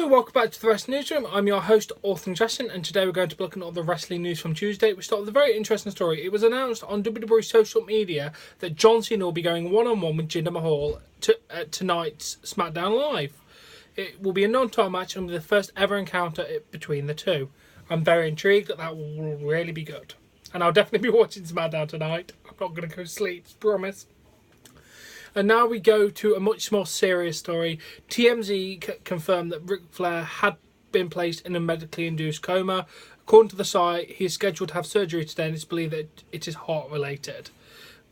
welcome back to the Wrestling Newsroom. I'm your host, All Things Wrestling, and today we're going to be looking at all the wrestling news from Tuesday. We start with a very interesting story. It was announced on WWE social media that John Cena will be going one-on-one with Jinder Mahal at tonight's SmackDown Live. It will be a non-title match and will be the first ever encounter between the two. I'm very intrigued that will really be good. And I'll definitely be watching SmackDown tonight. I'm not going to go to sleep, promise. And now we go to a much more serious story. TMZ confirmed that Ric Flair had been placed in a medically induced coma. According to the site, he is scheduled to have surgery today and it's believed that it is heart related.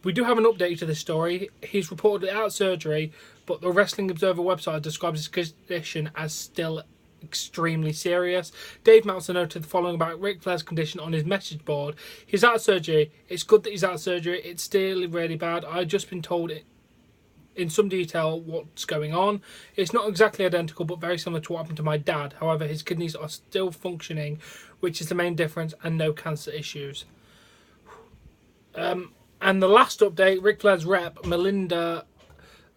We do have an update to this story. He's reportedly out of surgery, but the Wrestling Observer website describes his condition as still extremely serious. Dave Meltzer noted the following about Ric Flair's condition on his message board. He's out of surgery. It's good that he's out of surgery. It's still really bad. I've just been told in some detail what's going on. It's not exactly identical, but very similar to what happened to my dad. However, his kidneys are still functioning, which is the main difference, and no cancer issues. And the last update, Ric Flair's rep, Melinda,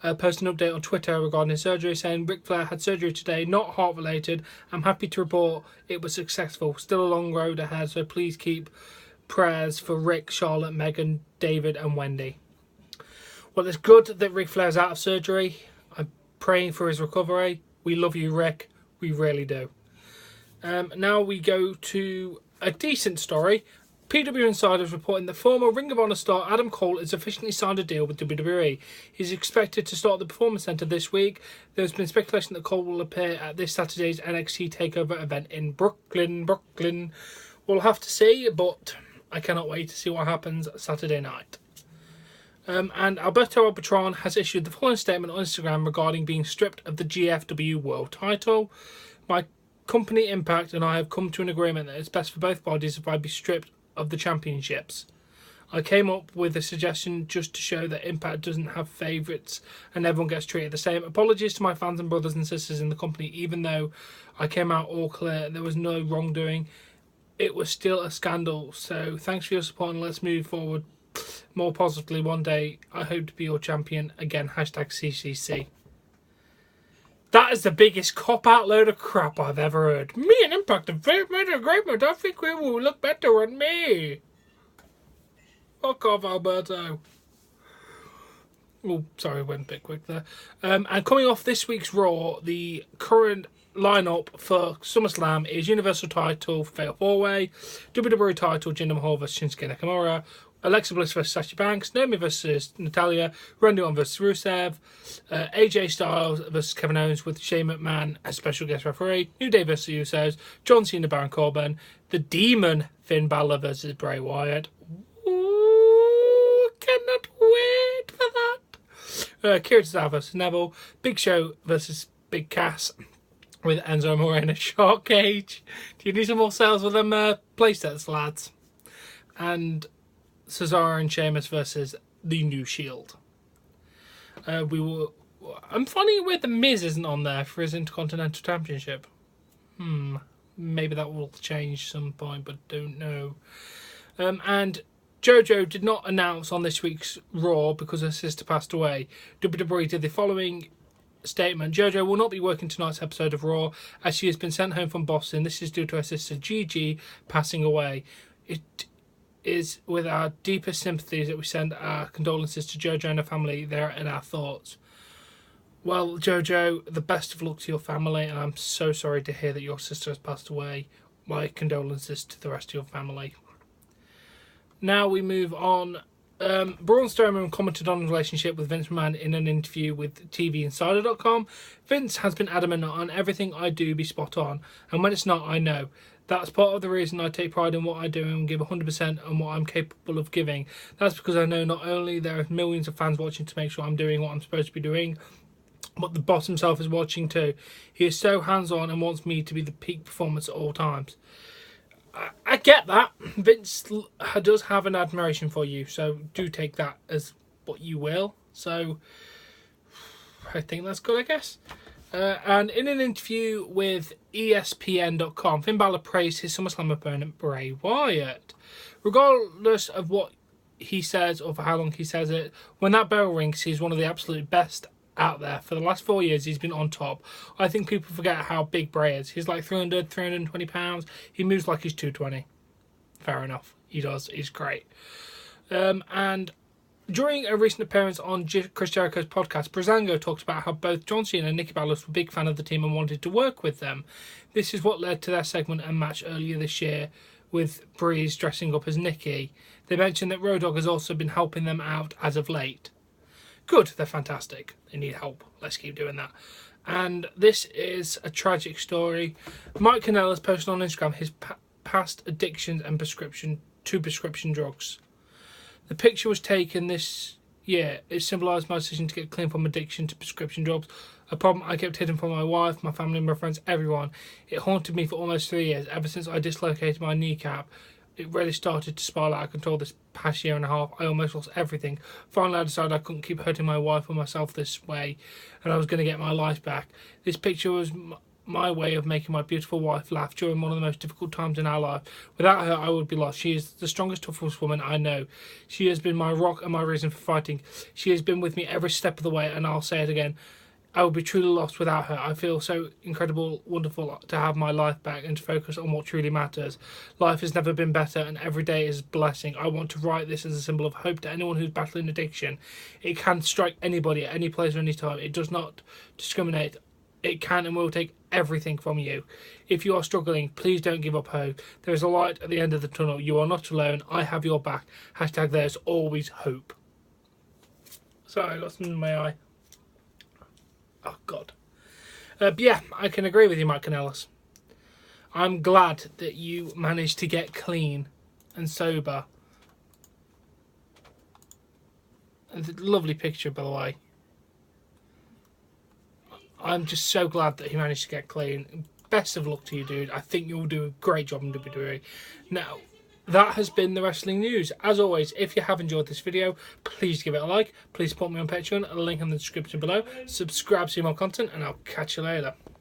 posted an update on Twitter regarding his surgery, saying Ric Flair had surgery today, not heart related. I'm happy to report it was successful. Still a long road ahead, so please keep prayers for Rick, Charlotte, Megan, David, and Wendy. Well, it's good that Ric Flair's out of surgery. I'm praying for his recovery. We love you, Rick. We really do. Now we go to a decent story. PW Insider is reporting that former Ring of Honor star Adam Cole has officially signed a deal with WWE. He's expected to start at the Performance Center this week. There's been speculation that Cole will appear at this Saturday's NXT TakeOver event in Brooklyn. We'll have to see, but I cannot wait to see what happens Saturday night. And Alberto El Patron has issued the following statement on Instagram regarding being stripped of the GFW World title. My company Impact and I have come to an agreement that it's best for both bodies if I be stripped of the championships. I came up with a suggestion just to show that Impact doesn't have favourites and everyone gets treated the same. Apologies to my fans and brothers and sisters in the company, even though I came out all clear, there was no wrongdoing. It was still a scandal, so thanks for your support and let's move forward more positively one day. I hope to be your champion again. #CCC. That is the biggest cop-out load of crap I've ever heard. Me and Impact have made an agreement. I think we will look better on me. Fuck off, Alberto. Oh, sorry, I went a bit quick there. And coming off this week's Raw, the current lineup for SummerSlam is Universal title Fatal 4-Way, WWE title Jinder Mahal vs Shinsuke Nakamura, Alexa Bliss vs Sasha Banks, Naomi vs Natalia, Randy Orton vs Rusev, AJ Styles vs Kevin Owens with Shane McMahon as special guest referee, New Day vs Usos, John Cena, Baron Corbin, The Demon, Finn Balor vs Bray Wyatt. Ooh, cannot wait for that. Kira Tozawa vs Neville, Big Show vs Big Cass with Enzo Amore in a shark cage. Do you need some more sales with them playsets, lads? And Cesaro and Sheamus versus the New Shield. I'm finding it weird the Miz isn't on there for his Intercontinental Championship. Maybe that will change some point, but don't know. And JoJo did not announce on this week's Raw because her sister passed away. WWE did the following statement. JoJo will not be working tonight's episode of Raw as she has been sent home from Boston. This is due to her sister Gigi passing away. It is with our deepest sympathies that we send our condolences to JoJo and her family. They're in our thoughts. Well, JoJo, the best of luck to your family, and I'm so sorry to hear that your sister has passed away. My condolences to the rest of your family. Now we move on. Braun Strowman commented on his relationship with Vince McMahon in an interview with TVInsider.com. Vince has been adamant on everything I do be spot on, and when it's not, I know. That's part of the reason I take pride in what I do and give 100% on what I'm capable of giving. That's because I know not only there are millions of fans watching to make sure I'm doing what I'm supposed to be doing, but the boss himself is watching too. He is so hands-on and wants me to be the peak performance at all times. I get that. Vince does have an admiration for you, so do take that as what you will. So I think that's good, I guess. And in an interview with ESPN.com, Finn Balor praised his SummerSlam opponent, Bray Wyatt. Regardless of what he says or for how long he says it, when that bell rings, he's one of the absolute best out there. For the last 4 years, he's been on top. I think people forget how big Bray is. He's like 320 pounds. He moves like he's 220. Fair enough. He does. He's great. And during a recent appearance on Chris Jericho's podcast, Breezango talked about how both John Cena and Nikki Bella were a big fan of the team and wanted to work with them. This is what led to their segment and match earlier this year with Breeze dressing up as Nikki. They mentioned that Road Dogg has also been helping them out as of late. Good, they're fantastic. They need help. Let's keep doing that. And this is a tragic story. Mike Kanellis posted on Instagram his past addictions and prescription drugs. The picture was taken this year. It symbolised my decision to get clean from addiction to prescription drugs, a problem I kept hidden from my wife, my family, my friends, everyone. It haunted me for almost 3 years. Ever since I dislocated my kneecap, it really started to spiral out of control this past year and a half. I almost lost everything. Finally, I decided I couldn't keep hurting my wife or myself this way, and I was going to get my life back. This picture was my way of making my beautiful wife laugh during one of the most difficult times in our life. Without her, I would be lost. She is the strongest, toughest woman I know. She has been my rock and my reason for fighting. She has been with me every step of the way, and I'll say it again. I would be truly lost without her. I feel so incredible, wonderful to have my life back and to focus on what truly matters. Life has never been better, and every day is a blessing. I want to write this as a symbol of hope to anyone who's battling addiction. It can strike anybody at any place or any time. It does not discriminate. It can and will take everything from you. If you are struggling, please don't give up hope. There is a light at the end of the tunnel. You are not alone. I have your back. Hashtag there's always hope. Sorry, I got something in my eye. Oh, God. But yeah, I can agree with you, Mike Kanellis. I'm glad that you managed to get clean and sober. It's a lovely picture, by the way. I'm just so glad that he managed to get clean. Best of luck to you, dude. I think you'll do a great job in WWE. Now, that has been the wrestling news. As always, if you have enjoyed this video, please give it a like. Please support me on Patreon. A link in the description below. Subscribe to see more content, and I'll catch you later.